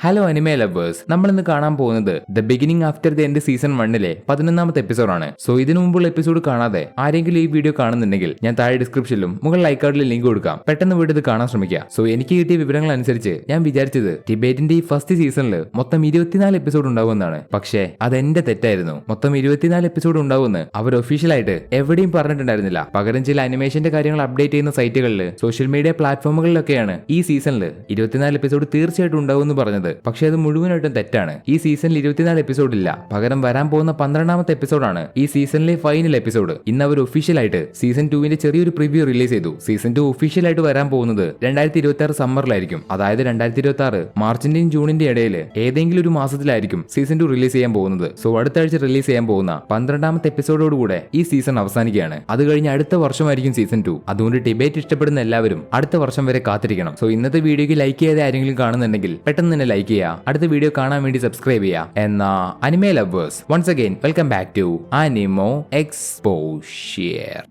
Hello anime lovers, നമ്മൾ ഇന്ന് കാണാൻ പോകുന്നത് the beginning after the end season 1 11ാമത്തെ എപ്പിസോഡാണ്. സോ ഇതിനു മുമ്പുള്ള എപ്പിസോഡ് കാണാതെ ആരെങ്കിലും ഈ വീഡിയോ കാണുന്നുണ്ടെങ്കിൽ ഞാൻ താഴെ ഡിസ്ക്രിപ്ഷനിലും മുകളിൽ ഐക്കാർഡിൽ ലിങ്ക് കൊടുക്കാം. പെട്ടെന്ന് വീട് ഇത് കാണാൻ ശ്രമിക്കുക. സോ എനിക്ക് കിട്ടിയ വിവരങ്ങൾ അനുസരിച്ച് ഞാൻ വിചാരിച്ചത് ടിബേറ്റിന്റെ ഈ ഫസ്റ്റ് സീസണിൽ മൊത്തം 24 എപ്പിസോഡ് ഉണ്ടാവുമെന്നാണ്. പക്ഷേ അതെന്റെ തെറ്റായിരുന്നു. മൊത്തം 24 എപ്പിസോഡ് ഉണ്ടാവുമെന്ന് അവർ ഒഫീഷ്യലായിട്ട് എവിടെയും പറഞ്ഞിട്ടുണ്ടായിരുന്നില്ല. പകരം ചില അനിമേഷന്റെ കാര്യങ്ങൾ അപ്ഡേറ്റ് ചെയ്യുന്ന സൈറ്റുകളിൽ സോഷ്യൽ മീഡിയ പ്ലാറ്റ്ഫോമുകളിലൊക്കെയാണ് ഈ സീസണിൽ 24 എപ്പിസോഡ് തീർച്ചയായിട്ടും ഉണ്ടാവുമെന്ന് പറഞ്ഞത്. പക്ഷേ അത് മുഴുവനായിട്ടും തെറ്റാണ്. ഈ സീസണിൽ 24 എപ്പിസോഡ് ഇല്ല. പകരം വരാൻ പോകുന്ന 12ാമത്തെ എപ്പിസോഡാണ് ഈ സീസണിലെ ഫൈനൽ എപ്പിസോഡ്. ഇന്ന് അവർ ഒഫീഷ്യലായിട്ട് സീസൺ 2ന്റെ ചെറിയൊരു പ്രിവ്യൂ റിലീസ് ചെയ്തു. സീസൺ 2 ഒഫീഷ്യലായിട്ട് വരാൻ പോകുന്നത് 2026 സമ്മറിലായിരിക്കും. അതായത് 2026 മാർച്ചിന്റെയും ജൂണിന്റെയും ഇടയിൽ ഏതെങ്കിലും ഒരു മാസത്തിലായിരിക്കും സീസൺ 2 റിലീസ് ചെയ്യാൻ പോകുന്നത്. സോ അടുത്ത ആഴ്ച റിലീസ് ചെയ്യാൻ പോകുന്ന 12ാമത്തെ എപ്പിസോഡോടുകൂടെ ഈ സീസൺ അവസാനിക്കുകയാണ്. അത് കഴിഞ്ഞ് അടുത്ത വർഷമായിരിക്കും സീസൺ 2. അതുകൊണ്ട് ഡിബേറ്റ് ഇഷ്ടപ്പെടുന്ന എല്ലാവരും അടുത്ത വർഷം വരെ കാത്തിരിക്കണം. സോ ഇന്നത്തെ വീഡിയോക്ക് ലൈക്ക് ചെയ്ത് ആരെങ്കിലും കാണുന്നുണ്ടെങ്കിൽ പെട്ടെന്ന് തന്നെ ലൈക്ക് ചെയ്യുക. അടുത്ത വീഡിയോ കാണാൻ വേണ്ടി സബ്സ്ക്രൈബ് ചെയ്യുക. എന്നാ anime lovers, once again welcome back to anime exposure.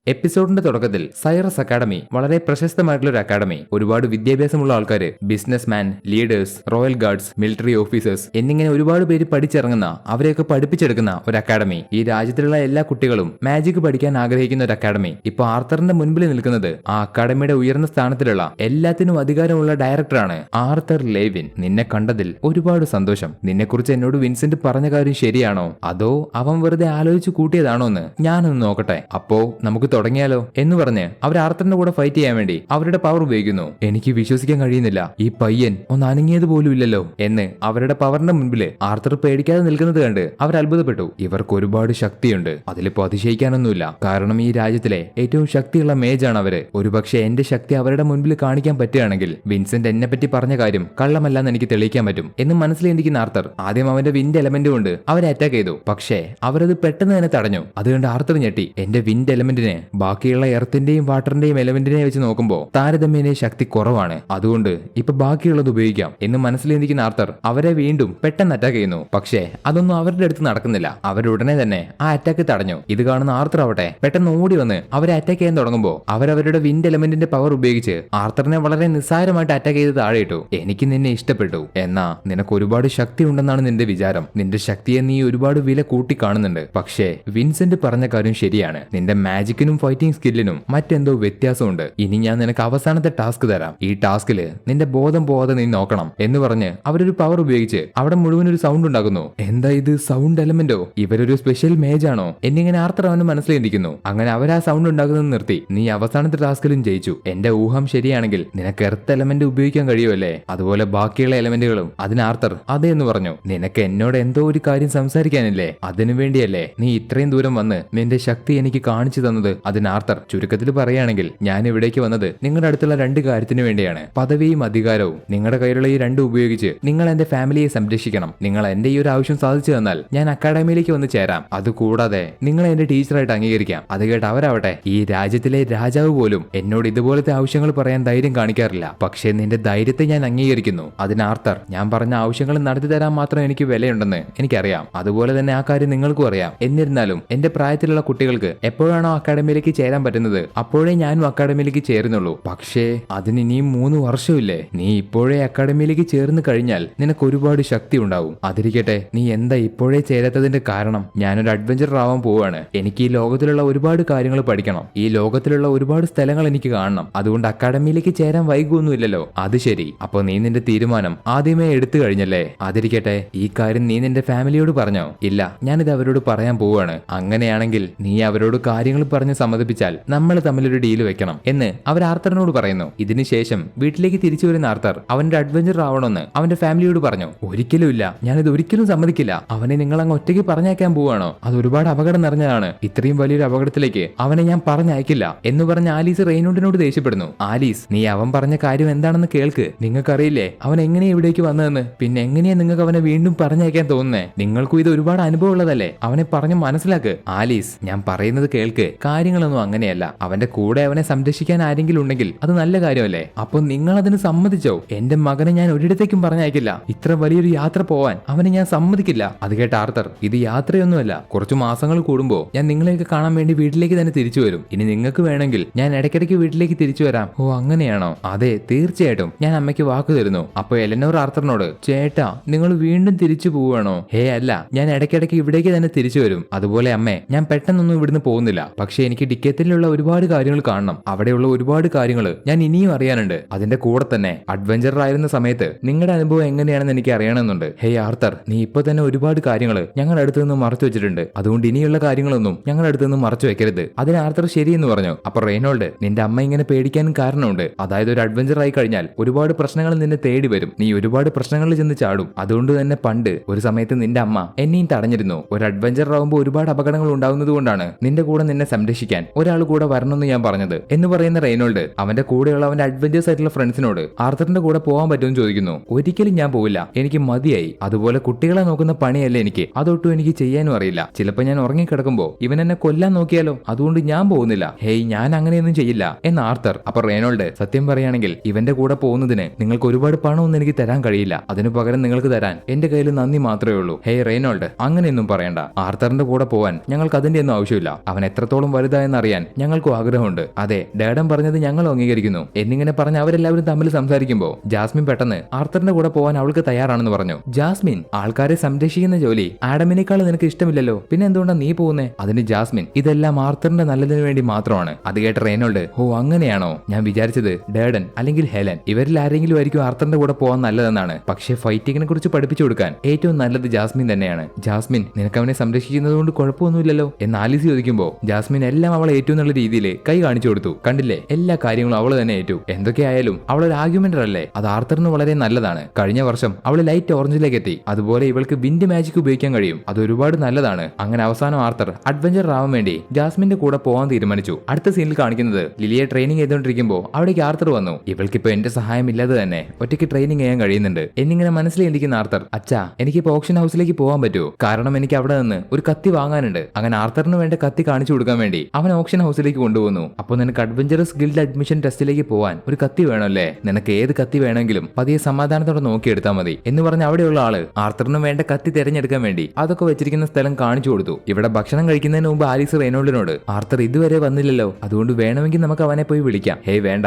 എപ്പിസോഡിന്റെ തുടക്കത്തിൽ സൈറസ് അക്കാഡമി വളരെ പ്രശസ്തമായിട്ടുള്ള ഒരു അക്കാഡമി. ഒരുപാട് വിദ്യാഭ്യാസമുള്ള ആൾക്കാർ, businessman, leaders, royal guards, military officers എന്നിങ്ങനെ ഒരുപാട് പേര് പഠിച്ചിറങ്ങുന്ന, അവരെയൊക്കെ പഠിപ്പിച്ചെടുക്കുന്ന ഒരു അക്കാഡമി. ഈ രാജ്യത്തിലുള്ള എല്ലാ കുട്ടികളും മാജിക് പഠിക്കാൻ ആഗ്രഹിക്കുന്ന ഒരു അക്കാഡമി. ഇപ്പൊ ആർത്തറിന്റെ മുൻപിൽ നിൽക്കുന്നത് ആ അക്കാഡമിയുടെ ഉയർന്ന സ്ഥാനത്തിലുള്ള എല്ലാത്തിനും അധികാരമുള്ള ഡയറക്ടറാണ് ആർത്തർ ലേവിൻ. നിന്നെ കണ്ടതിൽ ഒരുപാട് സന്തോഷം. നിന്നെക്കുറിച്ച് എന്നോട് വിൻസെന്റ് പറഞ്ഞ കാര്യം ശരിയാണോ, അതോ അവൻ വെറുതെ ആലോചിച്ചു കൂട്ടിയതാണോ എന്ന് ഞാനൊന്ന് നോക്കട്ടെ. അപ്പോ നമുക്ക് തുടങ്ങിയാലോ എന്ന് പറഞ്ഞ് അവർ ആർത്തറിന്റെ കൂടെ ഫൈറ്റ് ചെയ്യാൻ വേണ്ടി അവരുടെ പവർ ഉപയോഗിക്കുന്നു. എനിക്ക് വിശ്വസിക്കാൻ കഴിയുന്നില്ല, ഈ പയ്യൻ ഒന്ന് അനങ്ങിയത് പോലും ഇല്ലല്ലോ എന്ന് അവരുടെ പവറിന്റെ മുൻപിൽ ആർത്തർ പേടിക്കാതെ നിൽക്കുന്നത് കണ്ട് അവർ അത്ഭുതപ്പെട്ടു. ഇവർക്ക് ഒരുപാട് ശക്തിയുണ്ട്, അതിലിപ്പോ അതിശയിക്കാനൊന്നുമില്ല. കാരണം ഈ രാജ്യത്തിലെ ഏറ്റവും ശക്തിയുള്ള മേജാണ് അവര്. ഒരുപക്ഷെ എന്റെ ശക്തി അവരുടെ മുൻപിൽ കാണിക്കാൻ പറ്റുകയാണെങ്കിൽ വിൻസെന്റ് എന്നെ പറ്റി പറഞ്ഞ കാര്യം കള്ളമല്ലെന്ന് എനിക്ക് തെളിയിക്കാൻ പറ്റും എന്ന് മനസ്സിലിരിക്കുന്ന ആർത്തർ ആദ്യം അവന്റെ വിൻഡ് എലമെന്റ് കൊണ്ട് അവരെ അറ്റാക്ക് ചെയ്തു. പക്ഷേ അവരത് പെട്ടെന്ന് തന്നെ തടഞ്ഞു. അതുകൊണ്ട് ആർത്തർ ഞെട്ടി. എന്റെ വിൻഡ് എലമെന്റിന് ബാക്കിയുള്ള എർത്തിന്റെയും വാട്ടറിന്റെയും എലമെന്റിനെ വെച്ച് നോക്കുമ്പോൾ താരതമ്യേന ശക്തി കുറവാണ്. അതുകൊണ്ട് ഇപ്പൊ ബാക്കിയുള്ളത് ഉപയോഗിക്കാം എന്ന് മനസ്സിലിരിക്കുന്ന ആർത്തർ അവരെ വീണ്ടും പെട്ടെന്ന് അറ്റാക്ക് ചെയ്യുന്നു. പക്ഷേ അതൊന്നും അവരുടെ അടുത്ത് നടക്കുന്നില്ല. അവരുടനെ തന്നെ ആ അറ്റാക്ക് തടഞ്ഞു. ഇത് കാണുന്ന ആർത്തർ ആവട്ടെ പെട്ടെന്ന് ഓടി വന്ന് അവരെ അറ്റാക്ക് ചെയ്യാൻ തുടങ്ങുമ്പോൾ അവരവരുടെ വിൻഡ് എലമെന്റിന്റെ പവർ ഉപയോഗിച്ച് ആർത്തറിനെ വളരെ നിസ്സാരമായിട്ട് അറ്റാക്ക് ചെയ്ത് താഴെ ഇട്ടു. എനിക്ക് നിന്നെ ഇഷ്ടപ്പെട്ടു, എന്നാ നിനക്ക് ഒരുപാട് ശക്തി ഉണ്ടെന്നാണ് നിന്റെ വിചാരം. നിന്റെ ശക്തിയെ നീ ഒരുപാട് വില കൂട്ടി കാണുന്നുണ്ട്. പക്ഷേ വിൻസെന്റ് പറഞ്ഞ കാര്യം ശരിയാണ്. നിന്റെ മാജിക്കിനും ഫൈറ്റിംഗ് സ്കില്ലിനും മറ്റെന്തോ വ്യത്യാസമുണ്ട്. ഇനി ഞാൻ നിനക്ക് അവസാനത്തെ ടാസ്ക് തരാം. ഈ ടാസ്കില് നിന്റെ ബോധം പോവാതെ നീ നോക്കണം എന്ന് പറഞ്ഞ് അവരൊരു പവർ ഉപയോഗിച്ച് അവിടെ മുഴുവൻ ഒരു സൗണ്ട് ഉണ്ടാക്കുന്നു. എന്താ ഇത്, സൗണ്ട് എലമെന്റോ? ഇവരൊരു സ്പെഷ്യൽ മേജ് ആണോ എന്നിങ്ങനെ ആർത്തർ അവന് മനസ്സിലിരിക്കുന്നു. അങ്ങനെ അവർ ആ സൗണ്ട് ഉണ്ടാക്കുന്നത് നിർത്തി. നീ അവസാനത്തെ ടാസ്കിലും ജയിച്ചു. എന്റെ ഊഹം ശരിയാണെങ്കിൽ നിനക്ക് എർത്ത് എലമെന്റ് ഉപയോഗിക്കാൻ കഴിയുമല്ലേ, അതുപോലെ ബാക്കിയുള്ള എലമെന്റുകളും. അതിന് ആർത്തർ അതെ എന്ന് പറഞ്ഞു. നിനക്ക് എന്നോട് എന്തോ ഒരു കാര്യം സംസാരിക്കാനില്ലേ, അതിനു വേണ്ടിയല്ലേ നീ ഇത്രയും ദൂരം വന്ന് നിന്റെ ശക്തി എനിക്ക് കാണിച്ചു തന്നത്. അതിന് ആർത്തർ ചുരുക്കത്തിൽ പറയുകയാണെങ്കിൽ ഞാൻ ഇവിടേക്ക് വന്നത് നിങ്ങളുടെ അടുത്തുള്ള 2 കാര്യത്തിന് വേണ്ടിയാണ്. പദവിയും അധികാരവും. നിങ്ങളുടെ കയ്യിലുള്ള ഈ 2 ഉപയോഗിച്ച് നിങ്ങൾ എന്റെ ഫാമിലിയെ സംരക്ഷിക്കണം. നിങ്ങൾ എന്റെ ഈ ഒരു ആവശ്യം സാധിച്ചു തന്നാൽ ഞാൻ അക്കാഡമിയിലേക്ക് വന്ന് ചേരാം. അതുകൂടാതെ നിങ്ങളെ എന്റെ ടീച്ചറായിട്ട് അംഗീകരിക്കാം. അത് കേട്ട് അവരാവട്ടെ, ഈ രാജ്യത്തിലെ രാജാവ് പോലും എന്നോട് ഇതുപോലത്തെ ആവശ്യങ്ങൾ പറയാൻ ധൈര്യം കാണിക്കാറില്ല. പക്ഷേ നിന്റെ ധൈര്യത്തെ ഞാൻ അംഗീകരിക്കുന്നു. അതിന് ആർത്തർ, ഞാൻ പറഞ്ഞ ആവശ്യങ്ങൾ നടത്തി തരാൻ മാത്രം എനിക്ക് വിലയുണ്ടെന്ന് എനിക്കറിയാം. അതുപോലെ തന്നെ ആ കാര്യം നിങ്ങൾക്കും അറിയാം. എന്നിരുന്നാലും എന്റെ പ്രായത്തിലുള്ള കുട്ടികൾക്ക് എപ്പോഴാണോ അക്കാഡമിയിലേക്ക് ചേരാൻ പറ്റുന്നത് അപ്പോഴേ ഞാനും അക്കാഡമിയിലേക്ക് ചേരുന്നുള്ളൂ. പക്ഷേ അതിന് ഇനിയും 3 വർഷമില്ലേ. നീ ഇപ്പോഴേ അക്കാഡമിയിലേക്ക് ചേർന്ന് കഴിഞ്ഞാൽ നിനക്ക് ഒരുപാട് ശക്തി ഉണ്ടാവും. അതിരിക്കട്ടെ, നീ എന്താ ഇപ്പോഴേ ചേരാത്തതിന്റെ കാരണം? ഞാനൊരു അഡ്വഞ്ചറർ ആവാൻ പോവാണ്. എനിക്ക് ഈ ലോകത്തിലുള്ള ഒരുപാട് കാര്യങ്ങൾ പഠിക്കണം. ഈ ലോകത്തിലുള്ള ഒരുപാട് സ്ഥലങ്ങൾ എനിക്ക് കാണണം. അതുകൊണ്ട് അക്കാഡമിയിലേക്ക് ചേരാൻ വൈകുമൊന്നുമില്ലല്ലോ. അത് ശരി, അപ്പൊ നീ നിന്റെ തീരുമാനം ആദ്യമേ എടുത്തു കഴിഞ്ഞല്ലേ. അതിരിക്കട്ടെ, ഈ കാര്യം നീ നിന്റെ ഫാമിലിയോട് പറഞ്ഞോ? ഇല്ല, ഞാനിത് അവരോട് പറയാൻ പോവാണ്. അങ്ങനെയാണെങ്കിൽ നീ അവരോട് കാര്യങ്ങൾ പറഞ്ഞ് സമ്മതിപ്പിച്ചാൽ നമ്മൾ തമ്മിലൊരു ഡീല് വെക്കണം എന്ന് അവർ ആർത്തറിനോട് പറയുന്നു. ഇതിനുശേഷം വീട്ടിലേക്ക് തിരിച്ചു വരുന്ന ആർത്തർ അവന്റെ അഡ്വഞ്ചർ ആവണമെന്ന് അവന്റെ ഫാമിലിയോട് പറഞ്ഞു. ഒരിക്കലും ഇല്ല, ഞാനിത് ഒരിക്കലും സമ്മതിക്കില്ല. അവനെ നിങ്ങൾ അങ്ങ് ഒറ്റയ്ക്ക് പറഞ്ഞയക്കാൻ പോവാണോ? അത് ഒരുപാട് അപകടം നിറഞ്ഞതാണ്. ഇത്രയും വലിയൊരു അപകടത്തിലേക്ക് അവനെ ഞാൻ പറഞ്ഞയക്കില്ല എന്ന് പറഞ്ഞ ആലീസ് റെയ്നോഡിനോട് ദേഷ്യപ്പെടുന്നു. ആലീസ്, നീ അവൻ പറഞ്ഞ കാര്യം എന്താണെന്ന് കേൾക്ക്. നിങ്ങൾക്കറിയില്ലേ അവൻ എങ്ങനെയാ ഇവിടേക്ക് വന്നതെന്ന്? പിന്നെ എങ്ങനെയാ നിങ്ങൾക്ക് അവനെ വീണ്ടും പറഞ്ഞയക്കാൻ തോന്നുന്നേ? നിങ്ങൾക്കും ഇത് ഒരുപാട് അനുഭവം ഉള്ളതല്ലേ? അവനെ പറഞ്ഞ് മനസ്സിലാക്ക്. ആലീസ്, ഞാൻ പറയുന്നത് കേൾക്ക്. കാര്യം കാര്യങ്ങളൊന്നും അങ്ങനെയല്ല. അവന്റെ കൂടെ അവനെ സംരക്ഷിക്കാൻ ആരെങ്കിലും ഉണ്ടെങ്കിൽ അത് നല്ല കാര്യമല്ലേ? അപ്പൊ നിങ്ങൾ അതിന് സമ്മതിച്ചോ? എന്റെ മകനെ ഞാൻ ഒരിടത്തേക്കും പറഞ്ഞയക്കില്ല. ഇത്ര വലിയൊരു യാത്ര പോവാൻ അവനെ ഞാൻ സമ്മതിക്കില്ല. അത് കേട്ട ആർത്തർ, ഇത് യാത്രയൊന്നുമല്ല, കുറച്ചു മാസങ്ങൾ കൂടുമ്പോ ഞാൻ നിങ്ങളെയൊക്കെ കാണാൻ വേണ്ടി വീട്ടിലേക്ക് തന്നെ തിരിച്ചു വരും. ഇനി നിങ്ങൾക്ക് വേണമെങ്കിൽ ഞാൻ ഇടയ്ക്കിടയ്ക്ക് വീട്ടിലേക്ക് തിരിച്ചു വരാം. ഓ അങ്ങനെയാണോ? അതെ തീർച്ചയായിട്ടും, ഞാൻ അമ്മയ്ക്ക് വാക്ക് തരുന്നു. അപ്പൊ എലനോർ ആർത്തറിനോട്, ചേട്ടാ നിങ്ങൾ വീണ്ടും തിരിച്ചു പോവുകയാണോ? ഹേ അല്ല, ഞാൻ ഇടയ്ക്കിടയ്ക്ക് ഇവിടേക്ക് തന്നെ തിരിച്ചു വരും. അതുപോലെ അമ്മേ, ഞാൻ പെട്ടെന്നൊന്നും ഇവിടുന്ന് പോകുന്നില്ല. പക്ഷെ എനിക്ക് ടിക്കറ്റിലുള്ള ഒരുപാട് കാര്യങ്ങൾ കാണണം. അവിടെയുള്ള ഒരുപാട് കാര്യങ്ങൾ ഞാൻ ഇനിയും അറിയാനുണ്ട്. അതിന്റെ കൂടെ തന്നെ അഡ്വഞ്ചറർ ആയിരുന്ന സമയത്ത് നിങ്ങളുടെ അനുഭവം എങ്ങനെയാണെന്ന് എനിക്ക് അറിയണമെന്നുണ്ട്. ഹേ ആർത്തർ, നീ ഇപ്പൊ തന്നെ ഒരുപാട് കാര്യങ്ങൾ ഞങ്ങളുടെ അടുത്ത് നിന്ന് മറച്ചു വെച്ചിട്ടുണ്ട്. അതുകൊണ്ട് ഇനിയുള്ള കാര്യങ്ങളൊന്നും ഞങ്ങളുടെ അടുത്ത് നിന്ന് മറച്ചു വെക്കരുത്. അതിന് ആർത്തർ ശരിയെന്ന് പറഞ്ഞു. അപ്പൊ റെയ്നോൾഡ്, നിന്റെ അമ്മ ഇങ്ങനെ പേടിക്കാനും കാരണമുണ്ട്. അതായത് ഒരു അഡ്വഞ്ചർ ആയി കഴിഞ്ഞാൽ ഒരുപാട് പ്രശ്നങ്ങൾ നിന്നെ തേടി വരും. നീ ഒരുപാട് പ്രശ്നങ്ങളിൽ ചെന്ന് ചാടും. അതുകൊണ്ട് തന്നെ പണ്ട് ഒരു സമയത്ത് നിന്റെ അമ്മ എന്നെയും തടഞ്ഞിരുന്നു. ഒരു അഡ്വഞ്ചർ ആവുമ്പോൾ ഒരുപാട് അപകടങ്ങൾ ഉണ്ടാകുന്നത് കൊണ്ടാണ് നിന്റെ കൂടെ നിന്നെ സംരക്ഷിക്കാൻ ഒരാൾ കൂടെ വരണമെന്ന് ഞാൻ പറഞ്ഞത് എന്ന് പറയുന്ന റെയ്നോൾഡ് അവന്റെ കൂടെയുള്ള അവന്റെ അഡ്വഞ്ചേഴ്സ് ആയിട്ടുള്ള ഫ്രണ്ട്സിനോട് ആർത്തറിന്റെ കൂടെ പോകാൻ പറ്റുമെന്ന് ചോദിക്കുന്നു. ഒരിക്കലും ഞാൻ പോവില്ല, എനിക്ക് മതിയായി. അതുപോലെ കുട്ടികളെ നോക്കുന്ന പണിയല്ലേ എനിക്ക്, അതൊട്ടും എനിക്ക് ചെയ്യാനും അറിയില്ല. ചിലപ്പോൾ ഞാൻ ഉറങ്ങിക്കിടക്കുമ്പോ ഇവൻ എന്നെ കൊല്ലാൻ നോക്കിയാലോ, അതുകൊണ്ട് ഞാൻ പോകുന്നില്ല. ഹേയ്, ഞാൻ അങ്ങനെയൊന്നും ചെയ്യില്ല എന്ന് ആർത്തർ. അപ്പൊ റെയ്നോൾഡ്, സത്യം പറയുകയാണെങ്കിൽ ഇവന്റെ കൂടെ പോകുന്നതിന് നിങ്ങൾക്ക് ഒരുപാട് പണമൊന്നും എനിക്ക് തരാൻ കഴിയില്ല. അതിനു പകരം നിങ്ങൾക്ക് തരാൻ എന്റെ കയ്യിൽ നന്ദി മാത്രമേ ഉള്ളൂ. ഹേയ് റെയ്നോൾഡ്, അങ്ങനെയൊന്നും പറയണ്ട. ആർത്തറിന്റെ കൂടെ പോവാൻ ഞങ്ങൾക്ക് അതിന്റെ ഒന്നും ആവശ്യമില്ല. അവൻ എത്രത്തോളം വലുതായെന്ന് അറിയാൻ ഞങ്ങൾക്കും ആഗ്രഹമുണ്ട്. അതെ, ഡാഡൻ പറഞ്ഞത് ഞങ്ങൾ അംഗീകരിക്കുന്നു എന്നിങ്ങനെ പറഞ്ഞ് അവരെല്ലാവരും തമ്മിൽ സംസാരിക്കുമ്പോൾ ജാസ്മിൻ പെട്ടെന്ന് ആർത്തറിന്റെ കൂടെ പോവാൻ അവൾക്ക് തയ്യാറാണെന്ന് പറഞ്ഞു. ജാസ്മിൻ, ആൾക്കാരെ സംരക്ഷിക്കുന്ന ജോലി ആഡമിനേക്കാൾ നിനക്ക് ഇഷ്ടമില്ലല്ലോ, പിന്നെ എന്തുകൊണ്ടാണ് നീ പോകുന്നേ? അതിന് ജാസ്മിൻ, ഇതെല്ലാം ആർത്തറിന്റെ നല്ലതിനു വേണ്ടി മാത്രമാണ്. അത് കേട്ട റെയ്നോൾഡ്, ഓ അങ്ങനെയാണോ? ഞാൻ വിചാരിച്ചത് ഡാഡൻ അല്ലെങ്കിൽ ഹെലൻ ഇവരിൽ ആരെങ്കിലും ആയിരിക്കും ആർത്തറിന്റെ കൂടെ പോകാൻ നല്ലതെന്നാണ്. പക്ഷേ ഫൈറ്റിങ്ങിനെ കുറിച്ച് പഠിപ്പിച്ചു കൊടുക്കാൻ ഏറ്റവും നല്ലത് ജാസ്മിൻ തന്നെയാണ്. ജാസ്മിൻ, നിനക്ക് അവനെ സംരക്ഷിക്കുന്നത് കൊണ്ട് കുഴപ്പമൊന്നുമില്ലല്ലോ എന്ന് ആലിസ് ചോദിക്കുമ്പോൾ ജാസ്മിൻ എല്ലാം അവളെ ഏറ്റവും നല്ല രീതിയിൽ കൈ കാണിച്ചു കൊടുത്തു. കണ്ടില്ലേ, എല്ലാ കാര്യങ്ങളും അവള് തന്നെ ഏറ്റു. എന്തൊക്കെയായാലും അവളൊരു ആർഗ്യുമെന്റർ അല്ലേ, അത് ആർത്തറിന് വളരെ നല്ലതാണ്. കഴിഞ്ഞ വർഷം അവള് ലൈറ്റ് ഓറഞ്ചിലേക്ക് എത്തി. അതുപോലെ ഇവൾക്ക് വിൻഡ് മാജിക് ഉപയോഗിക്കാൻ കഴിയും, അത് ഒരുപാട് നല്ലതാണ്. അങ്ങനെ അവസാനം ആർത്തർ അഡ്വഞ്ചർ ആവാൻ വേണ്ടി ജാസ്മിന്റെ കൂടെ പോകാൻ തീരുമാനിച്ചു. അടുത്ത സീനിൽ കാണിക്കുന്നത് ലിലിയെ ട്രെയിനിങ് ചെയ്തുകൊണ്ടിരിക്കുമ്പോൾ അവിടേക്ക് ആർത്തർ വന്നു. ഇവൾക്കിപ്പോ എന്റെ സഹായം ഇല്ലാതെ തന്നെ ഒറ്റയ്ക്ക് ട്രെയിനിങ് ചെയ്യാൻ കഴിയുന്നുണ്ട് എന്നിങ്ങനെ മനസ്സിലിരിക്കുന്ന ആർത്തർ, അച്ഛാ എനിക്കിപ്പോ ഓപ്ഷൻ ഹൗസിലേക്ക് പോകാൻ പറ്റുമോ? കാരണം എനിക്ക് അവിടെ നിന്ന് ഒരു കത്തി വാങ്ങാനുണ്ട്. അങ്ങനെ ആർത്തറിന് വേണ്ട കത്തി കാണിച്ചു കൊടുക്കാൻ വേണ്ടി അവൻ ഓപ്ഷൻ ഹൗസിലേക്ക് കൊണ്ടുപോകുന്നു. അപ്പോൾ നിനക്ക് അഡ്വഞ്ചറസ് ഗിൽഡ് അഡ്മിഷൻ ടെസ്റ്റിലേക്ക് പോകാൻ ഒരു കത്തി വേണമല്ലേ? നിനക്ക് ഏത് കത്തി വേണമെങ്കിലും പതിയെ സമാധാനത്തോടെ നോക്കിയെടുത്താൽ മതി എന്ന് പറഞ്ഞ് അവിടെയുള്ള ആള് ആർത്തറിന് വേണ്ട കത്തി തിരഞ്ഞെടുക്കാൻ വേണ്ടി അതൊക്കെ വെച്ചിരിക്കുന്ന സ്ഥലം കാണിച്ചു കൊടുത്തു. ഇവിടെ ഭക്ഷണം കഴിക്കുന്നതിന് മുമ്പ് ആലീസ് റെയ്നോൾഡിനോട്, ആർത്തർ ഇതുവരെ വന്നില്ലല്ലോ, അതുകൊണ്ട് വേണമെങ്കിൽ നമുക്ക് അവനെ പോയി വിളിക്കാം. ഹേയ് വേണ്ട,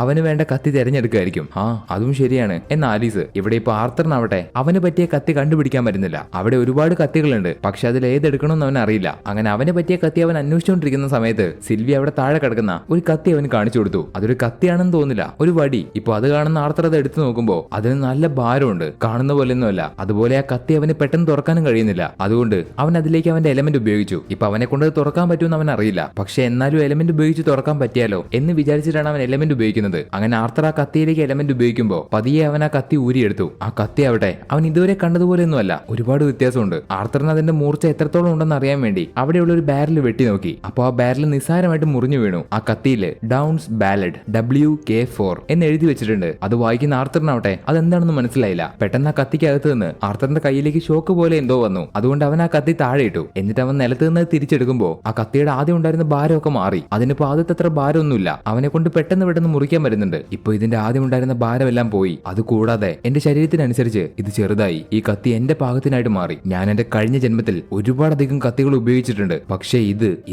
അവന് വേണ്ട കത്തി തിരഞ്ഞെടുക്കായിരിക്കും. ആ അതും ശരിയാണ് എന്ന ആലീസ്. ഇവിടെ ഇപ്പൊ ആർത്തറിനാവട്ടെ അവന് പറ്റിയ കത്തി കണ്ടുപിടിക്കാൻ പറ്റുന്നില്ല. അവിടെ ഒരുപാട് കത്തികളുണ്ട്, പക്ഷെ അതിൽ ഏതെടുക്കണമെന്ന് അവൻ അറിയില്ല. അങ്ങനെ അവന് പറ്റിയ കത്തി അവൻ അന്വേഷിച്ചുകൊണ്ടിരിക്കുന്ന സമയത്ത് സിൽവി അവിടെ താഴെ കിടക്കുന്ന ഒരു കത്തി അവന് കാണിച്ചു കൊടുത്തു. അതൊരു കത്തിയാണെന്ന് തോന്നില്ല, ഒരു വടി. ഇപ്പൊ അത് കാണുന്ന ആർത്തർ അത് എടുത്തു നോക്കുമ്പോ അതിന് നല്ല ഭാരമുണ്ട്, കാണുന്ന പോലെയൊന്നുമല്ല. അതുപോലെ ആ കത്തി അവന് പെട്ടെന്ന് തുറക്കാനും കഴിയുന്നില്ല. അതുകൊണ്ട് അവൻ അതിലേക്ക് അവന്റെ എലമെന്റ് ഉപയോഗിച്ചു. ഇപ്പൊ അവനെ കൊണ്ട് തുറക്കാൻ പറ്റുമെന്ന് അവൻ അറിയില്ല, പക്ഷെ എന്നാലും എലമെന്റ് ഉപയോഗിച്ച് തുറക്കാൻ പറ്റിയാലോ എന്ന് വിചാരിച്ചിട്ടാണ് അവൻ എലമെന്റ് ഉപയോഗിക്കുന്നത്. അങ്ങനെ ആർത്തർ ആ കത്തിയിലേക്ക് എലമെന്റ് ഉപയോഗിക്കുമ്പോൾ പതിയെ അവൻ ആ കത്തി ഊരിയെടുത്തു. ആ കത്തി ആവട്ടെ അവൻ ഇതുവരെ കണ്ടതുപോലെയൊന്നുമല്ല, ഒരുപാട് വ്യത്യാസമുണ്ട്. ആർത്തറിന് അതിന്റെ മൂർച്ച എത്രത്തോളം ഉണ്ടെന്ന് അറിയാൻ വേണ്ടി അവിടെയുള്ള ഒരു ബാരൽ വെട്ടി നോക്കി. അപ്പോൾ ആ ബാരൽ നിസ്സാരമായിട്ട് മുറിഞ്ഞു വീണു. ആ കത്തിയില് ഡൗൺസ് ബാലഡ് WK4 എന്ന് എഴുതി വെച്ചിട്ടുണ്ട്. അത് വായിക്കുന്ന ആർത്തറിനാവട്ടെ അതെന്താണെന്ന് മനസ്സിലായില്ല. പെട്ടെന്ന് ആ കത്തിക്കകത്ത് നിന്ന് ആർത്തറിന്റെ കയ്യിലേക്ക് ഷോക്ക് പോലെ എന്തോ വന്നു. അതുകൊണ്ട് അവൻ ആ കത്തി താഴെ ഇട്ടു. എന്നിട്ട് അവൻ നിലത്ത് നിന്ന് തിരിച്ചെടുക്കുമ്പോൾ ആ കത്തിയുടെ ആദ്യം ഉണ്ടായിരുന്ന ഭാരമൊക്കെ മാറി. അതിനിപ്പോ ആദ്യത്തെ അത്ര ഭാരമൊന്നുമില്ല. അവനെ കൊണ്ട് പെട്ടെന്ന് മുറിക്കാൻ വരുന്നുണ്ട്. ഇപ്പൊ ഇതിന്റെ ആദ്യം ഉണ്ടായിരുന്ന ഭാരമെല്ലാം പോയി. അത് കൂടാതെ എന്റെ ശരീരത്തിനനുസരിച്ച് ഇത് ചെറുതായി. ഈ കത്തി എന്റെ പാകത്തിനായിട്ട് മാറി. ഞാൻ എന്റെ കഴിഞ്ഞ ജന്മത്തിൽ ഒരുപാടധികം കത്തികൾ ഉപയോഗിച്ചിട്ടുണ്ട്, പക്ഷേ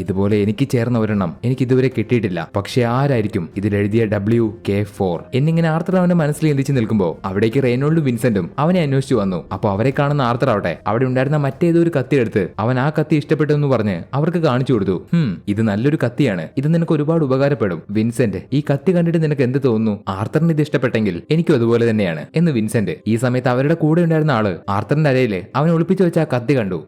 ഇതുപോലെ എനിക്ക് ചേർന്ന ഒരെണ്ണം എനിക്ക് ഇതുവരെ കിട്ടിയിട്ടില്ല. പക്ഷെ ആരായിരിക്കും ഇതിലെഴുതിയ WK4 എന്നിങ്ങനെ ആർത്തർ അവന്റെ മനസ്സിൽ ചിന്തിച്ച് നിൽക്കുമ്പോൾ അവിടേക്ക് റെയ്നോൾഡും വിൻസെന്റും അവനെ അന്വേഷിച്ചു വന്നു. അപ്പോൾ അവരെ കാണുന്ന ആർത്തർ ആവട്ടെ അവിടെ ഉണ്ടായിരുന്ന മറ്റേതൊരു കത്തി എടുത്ത് അവൻ ആ കത്തി ഇഷ്ടപ്പെട്ടു എന്ന് പറഞ്ഞ് അവർക്ക് കാണിച്ചു കൊടുത്തു. ഇത് നല്ലൊരു കത്തിയാണ്, ഇത് നിനക്ക് ഒരുപാട് ഉപകാരപ്പെടും. വിൻസെന്റ്, ഈ കത്തി കണ്ടിട്ട് നിനക്ക് എന്ത് തോന്നുന്നു? ആർത്തറിന് ഇത് ഇഷ്ടപ്പെട്ടെങ്കിൽ എനിക്കും അതുപോലെ തന്നെയാണ് എന്ന് വിൻസെന്റ്. ഈ സമയത്ത് അവരുടെ കൂടെ ഉണ്ടായിരുന്ന ആള് ആർത്തറിന്റെ അരയില് അവൻ ഒളിപ്പിച്ചു വെച്ച ആ കത്തി കണ്ടു.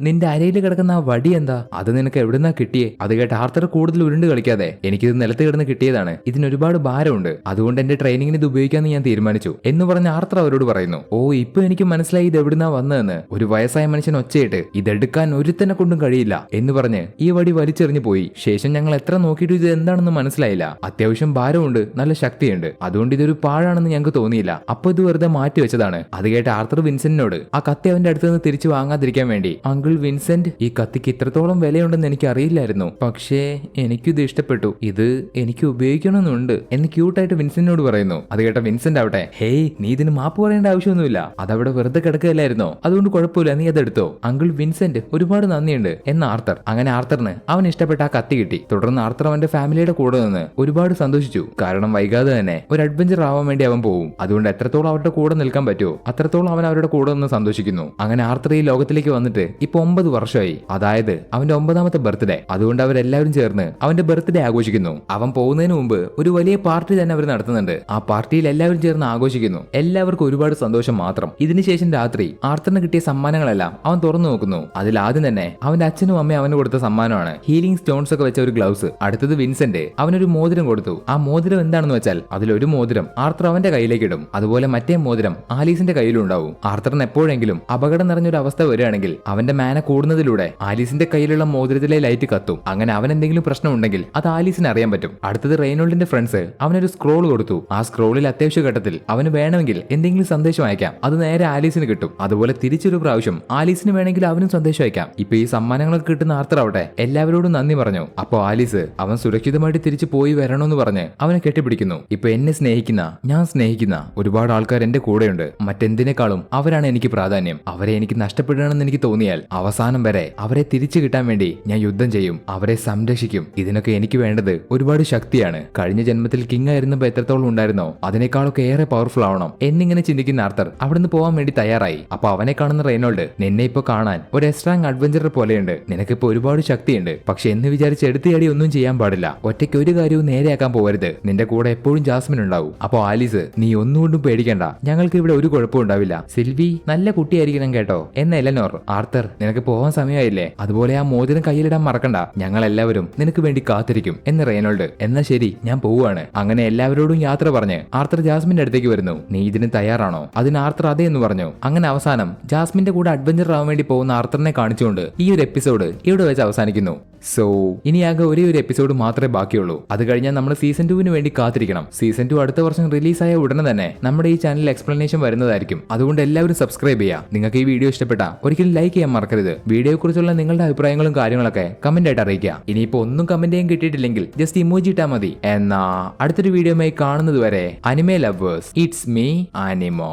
നിന്റെ അരയിൽ കിടക്കുന്ന ആ വടി എന്താ? അത് നിനക്ക് എവിടുന്നാ കിട്ടിയേ? അത് കേട്ട് ആർത്തർ കൂടുതൽ ഉരുണ്ട് കളിക്കാതെ, എനിക്കിത് നിലത്ത് കിടന്ന് കിട്ടിയതാണ്, ഇതിന് ഒരുപാട് ഭാരമുണ്ട്, അതുകൊണ്ട് എന്റെ ട്രെയിനിങ്ങിന് ഇത് ഉപയോഗിക്കാന്ന് ഞാൻ തീരുമാനിച്ചു എന്ന് പറഞ്ഞ് ആർത്തർ അവരോട് പറയുന്നു. ഓ ഇപ്പൊ എനിക്ക് മനസ്സിലായി ഇത് എവിടുന്നാ വന്നതെന്ന്. ഒരു വയസ്സായ മനുഷ്യൻ ഒച്ചയിട്ട് ഇതെടുക്കാൻ ഒരുത്തനെ കൊണ്ടും കഴിയില്ല എന്ന് പറഞ്ഞ് ഈ വടി വലിച്ചെറിഞ്ഞു പോയി. ശേഷം ഞങ്ങൾ എത്ര നോക്കിയിട്ട് ഇത് എന്താണെന്ന് മനസ്സിലായില്ല. അത്യാവശ്യം ഭാരമുണ്ട്, നല്ല ശക്തിയുണ്ട്, അതുകൊണ്ട് ഇതൊരു പാഴാണെന്ന് ഞങ്ങൾക്ക് തോന്നിയില്ല. അപ്പൊ ഇത് വെറുതെ മാറ്റി വെച്ചതാണ്. അത് കേട്ട് ആർത്തർ വിൻസെന്റിനോട് ആ കത്തി അവന്റെ അടുത്ത് നിന്ന് തിരിച്ചു വാങ്ങാതിരിക്കാൻ വേണ്ടി, അങ്കിൾ വിൻസെന്റ്, ഈ കത്തിക്ക് ഇത്രത്തോളം വിലയുണ്ടെന്ന് എനിക്ക് അറിയില്ലായിരുന്നു. പറയുന്നു, പക്ഷേ എനിക്കിത് ഇഷ്ടപ്പെട്ടു, ഇത് എനിക്ക് ഉപയോഗിക്കണമെന്നുണ്ട് എന്ന് ക്യൂട്ടായിട്ട് വിൻസെന്റിനോട് പറയുന്നു. അത് കേട്ട വിൻസെന്റ് ആവട്ടെ, ഹേയ് നീ ഇതിന് മാപ്പ് പറയേണ്ട ആവശ്യമൊന്നുമില്ല, അതവിടെ വെറുതെ കിടക്കുകയല്ലായിരുന്നോ, അതുകൊണ്ട് കുഴപ്പമില്ല, നീ അതെടുത്തോ. അങ്കിൾ വിൻസെന്റ് ഒരുപാട് നന്ദിയുണ്ട് എന്ന് ആർത്തർ. അങ്ങനെ ആർത്തറിന് അവൻ ഇഷ്ടപ്പെട്ട ആ കത്തി കിട്ടി. തുടർന്ന് ആർത്തർ അവന്റെ ഫാമിലിയുടെ കൂടെ നിന്ന് ഒരുപാട് സന്തോഷിച്ചു. കാരണം വൈകാതെ തന്നെ ഒരു അഡ്വഞ്ചർ ആവാൻ വേണ്ടി അവൻ പോവും. അതുകൊണ്ട് എത്രത്തോളം അവരുടെ കൂടെ നിൽക്കാൻ പറ്റുമോ അത്രത്തോളം അവൻ അവരുടെ കൂടെ നിന്ന് സന്തോഷിക്കുന്നു. അങ്ങനെ ആർത്തർ ഈ ലോകത്തിലേക്ക് വന്നിട്ട് ഇപ്പൊ 9 വർഷമായി. അതായത് അവന്റെ 9ാമത്തെ ബർത്ത്ഡേ. അതുകൊണ്ട് അവരെല്ലാവരും ചേർന്ന് അവന്റെ ബർത്ത്ഡേ ആഘോഷിക്കുന്നു. അവൻ പോകുന്നതിന് മുമ്പ് ഒരു വലിയ പാർട്ടി തന്നെ അവർ നടത്തുന്നുണ്ട്. ആ പാർട്ടിയിൽ എല്ലാവരും ചേർന്ന് ആഘോഷിക്കുന്നു. എല്ലാവർക്കും ഒരുപാട് സന്തോഷം മാത്രം. ഇതിനുശേഷം രാത്രി ആർത്തറിന് കിട്ടിയ സമ്മാനങ്ങളെല്ലാം അവൻ തുറന്നു നോക്കുന്നു. അതിൽ ആദ്യം തന്നെ അവന്റെ അച്ഛനും അമ്മയും അവന് കൊടുത്ത സമ്മാനമാണ് ഹീലിംഗ് സ്റ്റോൺസ് ഒക്കെ വെച്ച ഒരു ഗ്ലൗസ്. അടുത്തത് വിൻസെന്റ് അവനൊരു മോതിരം കൊടുത്തു. ആ മോതിരം എന്താണെന്ന് വെച്ചാൽ അതിലൊരു മോതിരം ആർത്തർ അവന്റെ കയ്യിലേക്ക് ഇടും. അതുപോലെ മറ്റേ മോതിരം ആലീസിന്റെ കയ്യിലും ഉണ്ടാവും. ആർത്തറിന് എപ്പോഴെങ്കിലും അപകടം നിറഞ്ഞൊരു അവസ്ഥ വരികയാണെങ്കിൽ അവന്റെ മാന കൂടുന്നതിലൂടെ ആലീസിന്റെ കയ്യിലുള്ള മോതിരത്തിലെ ലൈറ്റ് കത്തും. അങ്ങനെ അവൻ എന്തെങ്കിലും പ്രശ്നം ഉണ്ടെങ്കിൽ അത് ആലീസിന് അറിയാൻ പറ്റും. അടുത്തത് റെയ്നോൾഡിന്റെ ഫ്രണ്ട്സ് അവനൊരു സ്ക്രോൾ കൊടുത്തു. ആ സ്ക്രോളിൽ അത്യാവശ്യ ഘട്ടത്തിൽ അവന് വേണമെങ്കിൽ എന്തെങ്കിലും സന്ദേശം അയക്കാം. അത് നേരെ ആലീസിന് കിട്ടും. അതുപോലെ തിരിച്ചൊരു പ്രാവശ്യം ആലീസിന് വേണമെങ്കിൽ അവനും സന്ദേശം അയക്കാം. ഇപ്പൊ ഈ സമ്മാനങ്ങളൊക്കെ കിട്ടുന്ന ആർത്തർ ആവട്ടെ എല്ലാവരോടും നന്ദി പറഞ്ഞു. അപ്പൊ ആലീസ് അവൻ സുരക്ഷിതമായിട്ട് തിരിച്ചു പോയി വരണമെന്ന് പറഞ്ഞ് അവനെ കെട്ടിപ്പിടിക്കുന്നു. ഇപ്പൊ എന്നെ സ്നേഹിക്കുന്ന, ഞാൻ സ്നേഹിക്കുന്ന ഒരുപാട് ആൾക്കാർ എന്റെ കൂടെയുണ്ട്. മറ്റെന്തിനേക്കാളും അവരാണ് എനിക്ക് പ്രാധാന്യം. അവരെ എനിക്ക് നഷ്ടപ്പെടുകയാണെന്ന് എനിക്ക് തോന്നിയാൽ അവസാനം വരെ അവരെ തിരിച്ചു കിട്ടാൻ വേണ്ടി ഞാൻ യുദ്ധം ചെയ്യും, അവരെ സംരക്ഷിക്കും. ഇതിനൊക്കെ എനിക്ക് വേണ്ടത് ഒരുപാട് ശക്തിയാണ്. കഴിഞ്ഞ ജന്മത്തിൽ കിങ് ആയിരുന്നപ്പോ എത്രത്തോളം ഉണ്ടായിരുന്നോ അതിനേക്കാളൊക്കെ ഏറെ പവർഫുൾ ആവണം എന്നിങ്ങനെ ചിന്തിക്കുന്ന ആർത്തർ അവിടുന്ന് പോവാൻ വേണ്ടി തയ്യാറായി. അപ്പൊ അവനെ കാണുന്ന റെയ്നോൾഡ്, നിന്നെ ഇപ്പൊ കാണാൻ ഒരു എസ്ട്രാങ് അഡ്വഞ്ചറർ പോലെയുണ്ട്, നിനക്കിപ്പോ ഒരുപാട് ശക്തിയുണ്ട്. പക്ഷെ എന്ന് വിചാരിച്ച് എടുത്തിയാടി ഒന്നും ചെയ്യാൻ പാടില്ല. ഒറ്റയ്ക്ക് ഒരു കാര്യവും നേരെയാക്കാൻ പോകരുത്. നിന്റെ കൂടെ എപ്പോഴും ജാസ്മിൻ ഉണ്ടാവും. അപ്പൊ ആലീസ്, നീ ഒന്നുകൊണ്ടും പേടിക്കണ്ട, ഞങ്ങൾക്ക് ഇവിടെ ഒരു കുഴപ്പവും ഉണ്ടാവില്ല. സിൽവി നല്ല കുട്ടിയായിരിക്കണം കേട്ടോ എന്ന് എലനോർ. ആർത്തർ, നിനക്ക് പോവാൻ സമയമായില്ലേ, അതുപോലെ ആ മോതിരം കയ്യിലിടാൻ മറക്കണ്ട, ഞങ്ങൾ എല്ലാവരും നിനക്ക് വേണ്ടി കാത്തിരിക്കും എന്ന് റെയ്നോൾഡ്. എന്നാ ശരി, ഞാൻ പോവുകയാണ്. അങ്ങനെ എല്ലാവരോടും യാത്ര പറഞ്ഞ് ആർത്തർ ജാസ്മിന്റെ അടുത്തേക്ക് വരുന്നു. നീ ഇതിന് തയ്യാറാണോ? അതിന് ആർത്തർ അതെ എന്ന് പറഞ്ഞു. അങ്ങനെ അവസാനം ജാസ്മിന്റെ കൂടെ അഡ്വഞ്ചർ ആവാൻ വേണ്ടി പോകുന്ന ആർത്തറിനെ കാണിച്ചുകൊണ്ട് ഈ ഒരു എപ്പിസോഡ് ഇവിടെ വെച്ച് അവസാനിക്കുന്നു. സോ ഇനിയാകെ ഒരേ ഒരു എപ്പിസോഡ് മാത്രമേ ബാക്കിയുള്ളൂ. അത് കഴിഞ്ഞാൽ നമ്മൾ സീസൺ 2 വേണ്ടി കാത്തിരിക്കണം. സീസൺ 2 അടുത്ത വർഷം റിലീസായ ഉടനെ തന്നെ നമ്മുടെ ഈ ചാനലിൽ എക്സ്പ്ലനേഷൻ വരുന്നതായിരിക്കും. അതുകൊണ്ട് എല്ലാവരും സബ്സ്ക്രൈബ് ചെയ്യുക. നിങ്ങൾക്ക് ഈ വീഡിയോ ഇഷ്ടപ്പെട്ട ഒരിക്കലും ലൈക്ക് ചെയ്യാൻ മറക്കരുത്. വീഡിയോയെ കുറിച്ചുള്ള നിങ്ങളുടെ അഭിപ്രായങ്ങളും കാര്യങ്ങളൊക്കെ കമന്റ് ആയിട്ട് അറിയിക്കുക. ഇനിയിപ്പോ ഒന്നും കമന്റ് ചെയ്യാൻ കിട്ടിയിട്ടില്ലെങ്കിൽ ജസ്റ്റ് ഇമോജി ഇട്ടാൽ മതി. എന്നാ അടുത്തൊരു വീഡിയോയുമായി കാണുന്നത് വരെ അനിമേ ലവേഴ്സ്, ഇറ്റ്സ് മീ ആനിമോ.